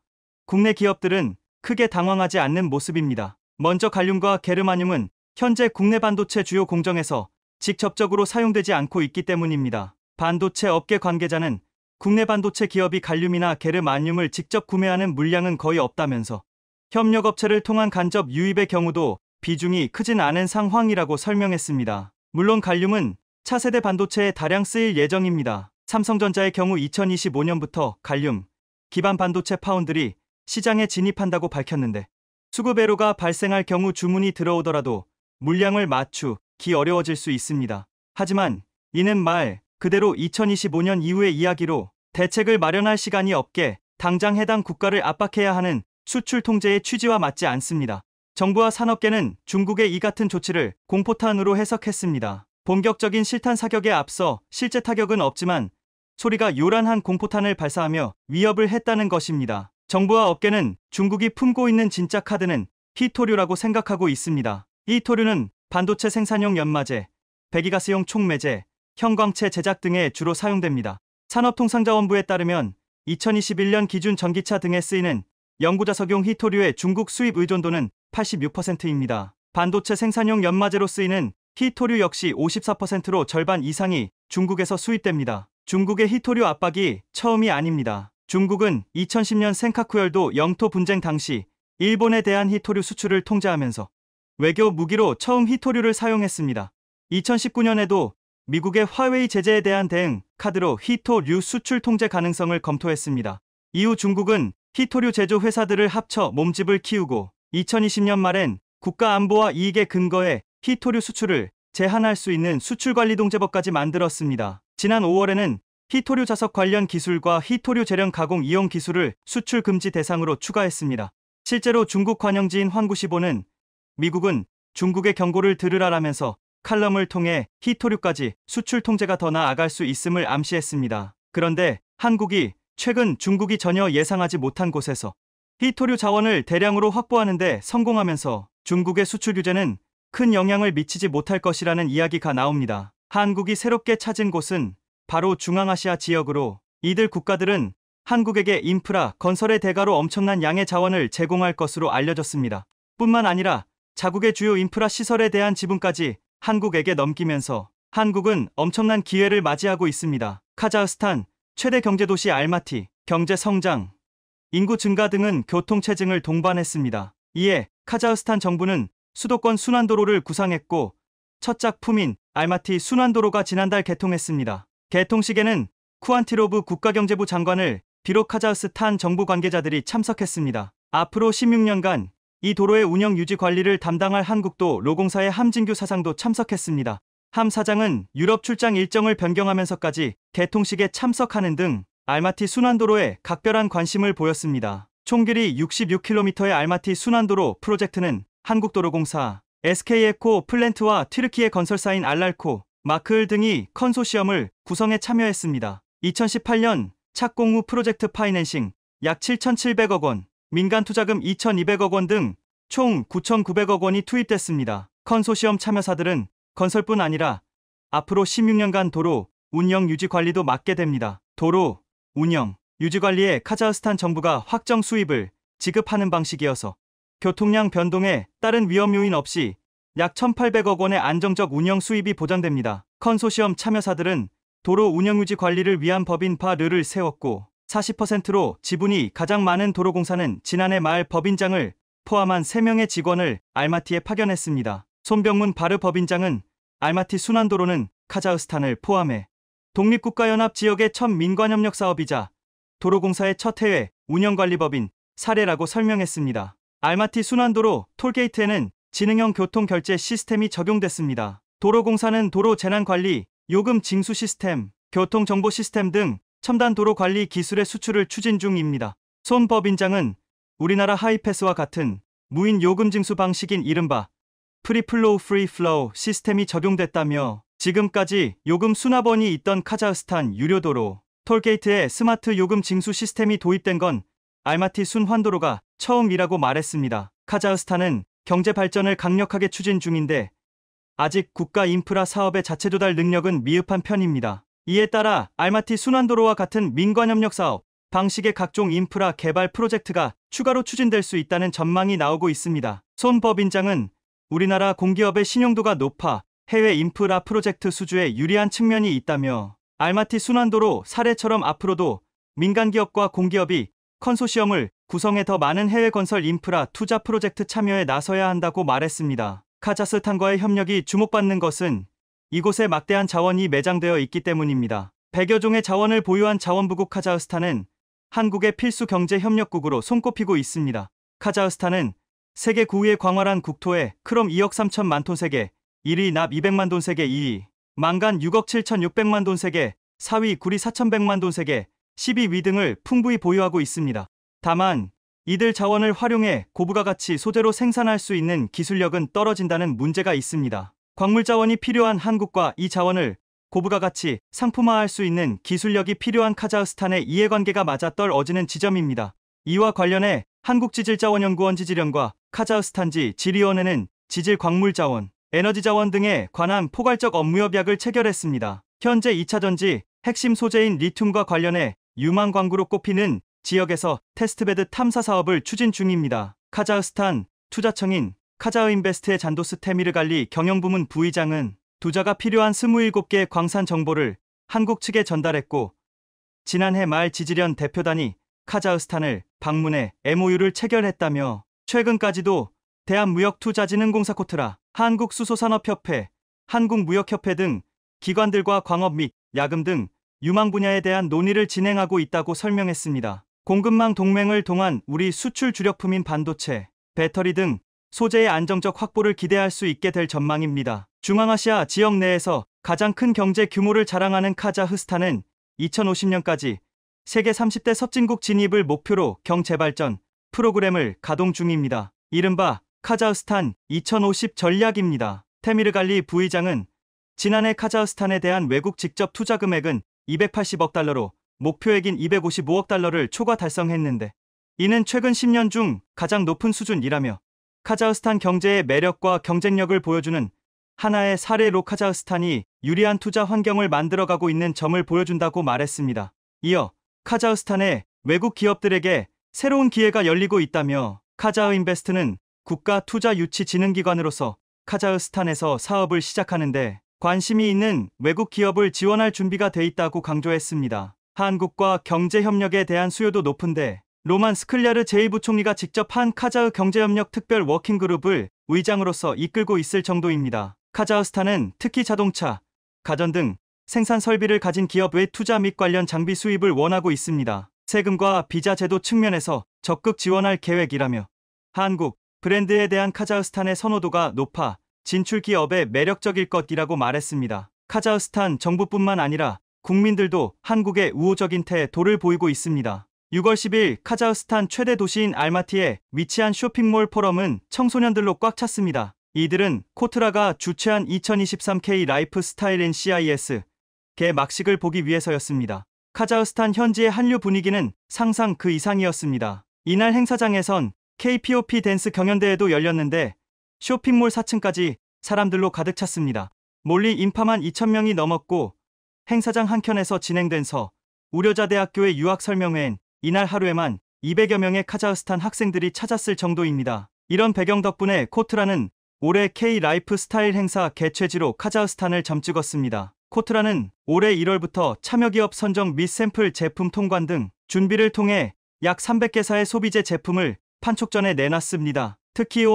국내 기업들은 크게 당황하지 않는 모습입니다. 먼저 갈륨과 게르마늄은 현재 국내 반도체 주요 공정에서 직접적으로 사용되지 않고 있기 때문입니다. 반도체 업계 관계자는 국내 반도체 기업이 갈륨이나 게르마늄을 직접 구매하는 물량은 거의 없다면서 협력업체를 통한 간접 유입의 경우도 비중이 크진 않은 상황이라고 설명했습니다. 물론 갈륨은 차세대 반도체에 다량 쓰일 예정입니다. 삼성전자의 경우 2025년부터 갈륨 기반 반도체 파운드리 시장에 진입한다고 밝혔는데 수급애로가 발생할 경우 주문이 들어오더라도 물량을 맞추기 어려워질 수 있습니다. 하지만 이는 말 그대로 2025년 이후의 이야기로 대책을 마련할 시간이 없게 당장 해당 국가를 압박해야 하는 수출 통제의 취지와 맞지 않습니다. 정부와 산업계는 중국의 이 같은 조치를 공포탄으로 해석했습니다. 본격적인 실탄 사격에 앞서 실제 타격은 없지만 소리가 요란한 공포탄을 발사하며 위협을 했다는 것입니다. 정부와 업계는 중국이 품고 있는 진짜 카드는 희토류라고 생각하고 있습니다. 희토류는 반도체 생산용 연마제, 배기가스용 촉매제, 형광체 제작 등에 주로 사용됩니다. 산업통상자원부에 따르면 2021년 기준 전기차 등에 쓰이는 연구자석용 희토류의 중국 수입 의존도는 86%입니다. 반도체 생산용 연마제로 쓰이는 희토류 역시 54%로 절반 이상이 중국에서 수입됩니다. 중국의 희토류 압박이 처음이 아닙니다. 중국은 2010년 센카쿠 열도 영토 분쟁 당시 일본에 대한 희토류 수출을 통제하면서 외교 무기로 처음 희토류를 사용했습니다. 2019년에도 미국의 화웨이 제재에 대한 대응 카드로 희토류 수출 통제 가능성을 검토했습니다. 이후 중국은 희토류 제조 회사들을 합쳐 몸집을 키우고 2020년 말엔 국가 안보와 이익에 근거해 희토류 수출을 제한할 수 있는 수출관리동제법까지 만들었습니다. 지난 5월에는 희토류 자석 관련 기술과 희토류 재련 가공 이용 기술을 수출 금지 대상으로 추가했습니다. 실제로 중국 관영지인 환구시보는 미국은 중국의 경고를 들으라라면서 칼럼을 통해 희토류까지 수출 통제가 더 나아갈 수 있음을 암시했습니다. 그런데 한국이 최근 중국이 전혀 예상하지 못한 곳에서 희토류 자원을 대량으로 확보하는 데 성공하면서 중국의 수출 규제는 큰 영향을 미치지 못할 것이라는 이야기가 나옵니다. 한국이 새롭게 찾은 곳은 바로 중앙아시아 지역으로 이들 국가들은 한국에게 인프라 건설의 대가로 엄청난 양의 자원을 제공할 것으로 알려졌습니다. 뿐만 아니라 자국의 주요 인프라 시설에 대한 지분까지 한국에게 넘기면서 한국은 엄청난 기회를 맞이하고 있습니다. 카자흐스탄 최대 경제도시 알마티, 경제 성장, 인구 증가 등은 교통체증을 동반했습니다. 이에 카자흐스탄 정부는 수도권 순환도로를 구상했고 첫 작품인 알마티 순환도로가 지난달 개통했습니다. 개통식에는 쿠안티로브 국가경제부 장관을 비롯 카자흐스탄 정부 관계자들이 참석했습니다. 앞으로 16년간 이 도로의 운영 유지 관리를 담당할 한국도 로공사의 함진규 사장도 참석했습니다. 함 사장은 유럽 출장 일정을 변경하면서까지 개통식에 참석하는 등 알마티 순환도로에 각별한 관심을 보였습니다. 총 길이 66km의 알마티 순환도로 프로젝트는 한국도로공사, SK에코 플랜트와 튀르키예 건설사인 알랄코, 마크을 등이 컨소시엄을 구성해 참여했습니다. 2018년 착공 후 프로젝트 파이낸싱 약 7,700억 원, 민간 투자금 2,200억 원 등 총 9,900억 원이 투입됐습니다. 컨소시엄 참여사들은 건설뿐 아니라 앞으로 16년간 도로 운영 유지 관리도 맡게 됩니다. 도로 운영 유지 관리에 카자흐스탄 정부가 확정 수입을 지급하는 방식이어서 교통량 변동에 따른 위험 요인 없이 약 1,800억 원의 안정적 운영 수입이 보장됩니다. 컨소시엄 참여사들은 도로 운영 유지 관리를 위한 법인 바르를 세웠고 40%로 지분이 가장 많은 도로공사는 지난해 말 법인장을 포함한 3명의 직원을 알마티에 파견했습니다. 손병문 바르 법인장은 알마티 순환도로는 카자흐스탄을 포함해 독립국가연합 지역의 첫 민관협력 사업이자 도로공사의 첫 해외 운영관리법인 사례라고 설명했습니다. 알마티 순환도로 톨게이트에는 지능형 교통결제 시스템이 적용됐습니다. 도로공사는 도로 재난관리, 요금 징수 시스템, 교통정보 시스템 등 첨단 도로 관리 기술의 수출을 추진 중입니다. 손 법인장은 우리나라 하이패스와 같은 무인 요금 징수 방식인 이른바 프리플로우 프리플로우 시스템이 적용됐다며 지금까지 요금 수납원이 있던 카자흐스탄 유료도로 톨게이트에 스마트 요금 징수 시스템이 도입된 건 알마티 순환도로가 처음이라고 말했습니다. 카자흐스탄은 경제 발전을 강력하게 추진 중인데 아직 국가 인프라 사업의 자체 조달 능력은 미흡한 편입니다. 이에 따라 알마티 순환도로와 같은 민관협력 사업 방식의 각종 인프라 개발 프로젝트가 추가로 추진될 수 있다는 전망이 나오고 있습니다. 손 법인장은 우리나라 공기업의 신용도가 높아 해외 인프라 프로젝트 수주에 유리한 측면이 있다며 알마티 순환도로 사례처럼 앞으로도 민간기업과 공기업이 컨소시엄을 구성해 더 많은 해외 건설 인프라 투자 프로젝트 참여에 나서야 한다고 말했습니다. 카자흐스탄과의 협력이 주목받는 것은 이곳에 막대한 자원이 매장되어 있기 때문입니다. 100여 종의 자원을 보유한 자원부국 카자흐스탄은 한국의 필수 경제 협력국으로 손꼽히고 있습니다. 카자흐스탄은 세계 9위의 광활한 국토에 크롬 2억 3천만 톤 세계, 1위 납 200만 톤 세계, 2위 망간 6억 7,600만 톤 세계, 4위 구리 4,100만 톤 세계, 12위 등을 풍부히 보유하고 있습니다. 다만 이들 자원을 활용해 고부가 가치 소재로 생산할 수 있는 기술력은 떨어진다는 문제가 있습니다. 광물 자원이 필요한 한국과 이 자원을 고부가 가치 상품화할 수 있는 기술력이 필요한 카자흐스탄의 이해관계가 맞아떨어지는 지점입니다. 이와 관련해 한국지질자원연구원 지질연과 카자흐스탄지 지리원회는 지질 광물 자원, 에너지 자원 등에 관한 포괄적 업무협약을 체결했습니다. 현재 2차전지 핵심 소재인 리튬과 관련해 유망 광구로 꼽히는 지역에서 테스트베드 탐사 사업을 추진 중입니다. 카자흐스탄 투자청인 카자흐인베스트의 잔도스 테미르갈리 경영부문 부의장은 투자가 필요한 27개 광산 정보를 한국 측에 전달했고 지난해 말 지질연 대표단이 카자흐스탄을 방문해 MOU를 체결했다며 최근까지도 대한무역투자진흥공사 코트라, 한국수소산업협회, 한국무역협회 등 기관들과 광업 및 야금 등 유망 분야에 대한 논의를 진행하고 있다고 설명했습니다. 공급망 동맹을 통한 우리 수출 주력품인 반도체, 배터리 등 소재의 안정적 확보를 기대할 수 있게 될 전망입니다. 중앙아시아 지역 내에서 가장 큰 경제 규모를 자랑하는 카자흐스탄은 2050년까지 세계 30대 선진국 진입을 목표로 경제발전 프로그램을 가동 중입니다. 이른바 카자흐스탄 2050 전략입니다. 테미르갈리 부의장은 지난해 카자흐스탄에 대한 외국 직접 투자 금액은 280억 달러로 목표액인 255억 달러를 초과 달성했는데 이는 최근 10년 중 가장 높은 수준이라며 카자흐스탄 경제의 매력과 경쟁력을 보여주는 하나의 사례로 카자흐스탄이 유리한 투자 환경을 만들어가고 있는 점을 보여준다고 말했습니다. 이어 카자흐스탄의 외국 기업들에게 새로운 기회가 열리고 있다며 카자흐인베스트는 국가 투자 유치 진흥기관으로서 카자흐스탄에서 사업을 시작하는데 관심이 있는 외국 기업을 지원할 준비가 돼 있다고 강조했습니다. 한국과 경제협력에 대한 수요도 높은데 로만 스클랴르 제2부총리가 직접 한 카자흐 경제협력 특별 워킹그룹을 의장으로서 이끌고 있을 정도입니다. 카자흐스탄은 특히 자동차, 가전 등 생산 설비를 가진 기업 외 투자 및 관련 장비 수입을 원하고 있습니다. 세금과 비자 제도 측면에서 적극 지원할 계획이라며 한국 브랜드에 대한 카자흐스탄의 선호도가 높아 진출 기업에 매력적일 것이라고 말했습니다. 카자흐스탄 정부뿐만 아니라 국민들도 한국의 우호적인 태도를 보이고 있습니다. 6월 10일 카자흐스탄 최대 도시인 알마티에 위치한 쇼핑몰 포럼은 청소년들로 꽉 찼습니다. 이들은 코트라가 주최한 2023K 라이프 스타일 인 CIS 개막식을 보기 위해서였습니다. 카자흐스탄 현지의 한류 분위기는 상상 그 이상이었습니다. 이날 행사장에선 K-POP 댄스 경연대회도 열렸는데 쇼핑몰 4층까지 사람들로 가득 찼습니다. 몰리 인파만 2,000명이 넘었고 행사장 한켠에서 진행된 우려자 대학교의 유학 설명회엔 이날 하루에만 200여 명의 카자흐스탄 학생들이 찾았을 정도입니다. 이런 배경 덕분에 코트라는 올해 K-라이프 스타일 행사 개최지로 카자흐스탄을 점찍었습니다. 코트라는 올해 1월부터 참여기업 선정 및 샘플 제품 통관 등 준비를 통해 약 300개사의 소비재 제품을 판촉전에 내놨습니다. 특히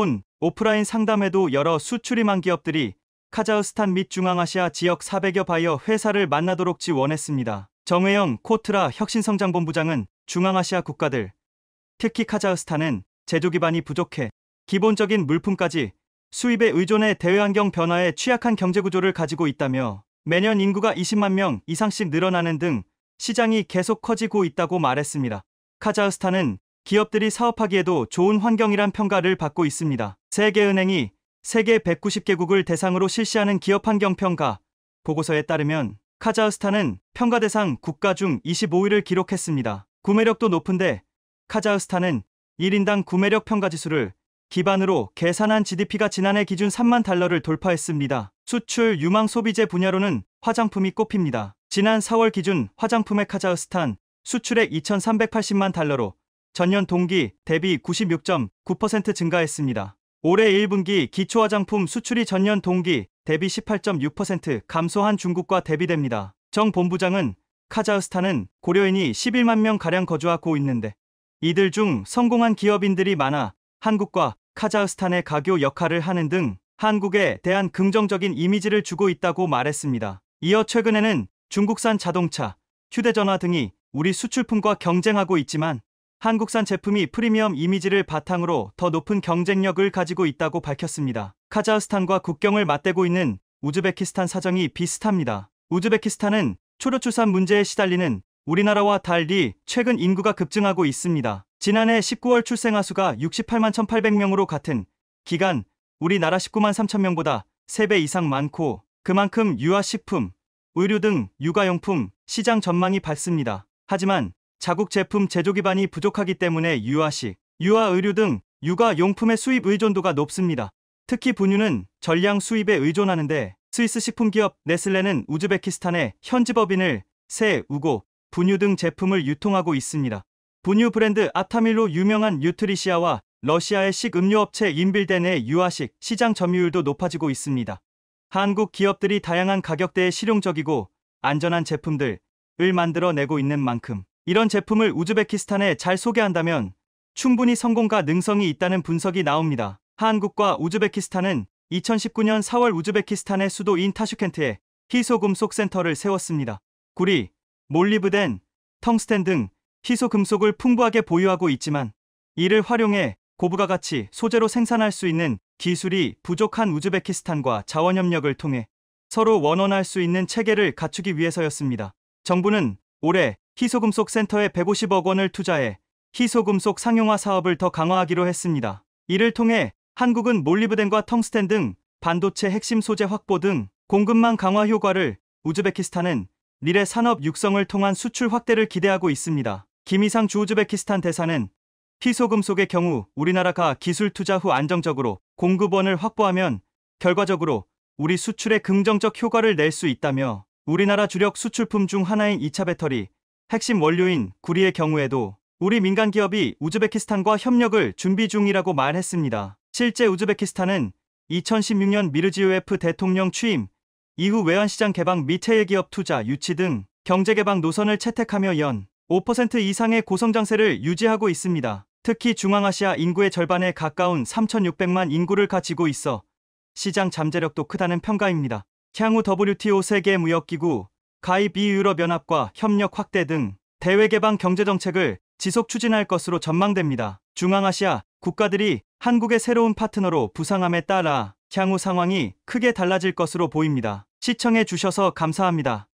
오프라인 상담회도 열어 수출임한 기업들이 카자흐스탄 및 중앙아시아 지역 400여 바이어 회사를 만나도록 지원했습니다. 정회영 코트라 혁신성장본부장은 중앙아시아 국가들, 특히 카자흐스탄은 제조 기반이 부족해 기본적인 물품까지 수입에 의존해 대외환경 변화에 취약한 경제구조를 가지고 있다며 매년 인구가 20만 명 이상씩 늘어나는 등 시장이 계속 커지고 있다고 말했습니다. 카자흐스탄은 기업들이 사업하기에도 좋은 환경이란 평가를 받고 있습니다. 세계은행이 세계 190개국을 대상으로 실시하는 기업환경평가 보고서에 따르면 카자흐스탄은 평가 대상 국가 중 25위를 기록했습니다. 구매력도 높은데 카자흐스탄은 1인당 구매력 평가지수를 기반으로 계산한 GDP가 지난해 기준 3만 달러를 돌파했습니다. 수출 유망 소비재 분야로는 화장품이 꼽힙니다. 지난 4월 기준 화장품의 카자흐스탄 수출액 2,380만 달러로 전년 동기 대비 96.9% 증가했습니다. 올해 1분기 기초화장품 수출이 전년 동기 대비 18.6% 감소한 중국과 대비됩니다. 정 본부장은 카자흐스탄은 고려인이 11만 명가량 거주하고 있는데 이들 중 성공한 기업인들이 많아 한국과 카자흐스탄의 가교 역할을 하는 등 한국에 대한 긍정적인 이미지를 주고 있다고 말했습니다. 이어 최근에는 중국산 자동차, 휴대전화 등이 우리 수출품과 경쟁하고 있지만 한국산 제품이 프리미엄 이미지를 바탕으로 더 높은 경쟁력을 가지고 있다고 밝혔습니다. 카자흐스탄과 국경을 맞대고 있는 우즈베키스탄 사정이 비슷합니다. 우즈베키스탄은 초료출산 문제에 시달리는 우리나라와 달리 최근 인구가 급증하고 있습니다. 지난해 19월 출생아 수가 68만 1,800명으로 같은 기간 우리나라 19만 3천 명보다 3배 이상 많고 그만큼 유아식품, 의류 등 육아용품 시장 전망이 밝습니다. 하지만 자국 제품 제조 기반이 부족하기 때문에 유아식, 유아의류 등 육아용품의 수입 의존도가 높습니다. 특히 분유는 전량 수입에 의존하는데 스위스 식품기업 네슬레는 우즈베키스탄에 현지 법인을 새, 우고, 분유 등 제품을 유통하고 있습니다. 분유 브랜드 아타밀로 유명한 뉴트리시아와 러시아의 식음료업체 인빌덴의 유아식 시장 점유율도 높아지고 있습니다. 한국 기업들이 다양한 가격대에 실용적이고 안전한 제품들을 만들어내고 있는 만큼 이런 제품을 우즈베키스탄에 잘 소개한다면 충분히 성공과 능성이 있다는 분석이 나옵니다. 한국과 우즈베키스탄은 2019년 4월 우즈베키스탄의 수도인 타슈켄트에 희소금속 센터를 세웠습니다. 구리, 몰리브덴, 텅스텐 등 희소금속을 풍부하게 보유하고 있지만 이를 활용해 고부가 가치 소재로 생산할 수 있는 기술이 부족한 우즈베키스탄과 자원협력을 통해 서로 원원할 수 있는 체계를 갖추기 위해서였습니다. 정부는 올해 희소금속 센터에 150억 원을 투자해 희소금속 상용화 사업을 더 강화하기로 했습니다. 이를 통해 한국은 몰리브덴과 텅스텐 등 반도체 핵심 소재 확보 등 공급망 강화 효과를, 우즈베키스탄은 미래 산업 육성을 통한 수출 확대를 기대하고 있습니다. 김이상 주 우즈베키스탄 대사는 희소금속의 경우 우리나라가 기술 투자 후 안정적으로 공급원을 확보하면 결과적으로 우리 수출에 긍정적 효과를 낼 수 있다며 우리나라 주력 수출품 중 하나인 2차 배터리 핵심 원료인 구리의 경우에도 우리 민간 기업이 우즈베키스탄과 협력을 준비 중이라고 말했습니다. 실제 우즈베키스탄은 2016년 미르지요예프 대통령 취임 이후 외환시장 개방 및 해외기업 투자 유치 등 경제개방 노선을 채택하며 연 5% 이상의 고성장세를 유지하고 있습니다. 특히 중앙아시아 인구의 절반에 가까운 3,600만 인구를 가지고 있어 시장 잠재력도 크다는 평가입니다. 향후 WTO 세계무역기구 가입 유럽연합과 협력 확대 등 대외개방 경제정책을 지속 추진할 것으로 전망됩니다. 중앙아시아 국가들이 한국의 새로운 파트너로 부상함에 따라 향후 상황이 크게 달라질 것으로 보입니다. 시청해 주셔서 감사합니다.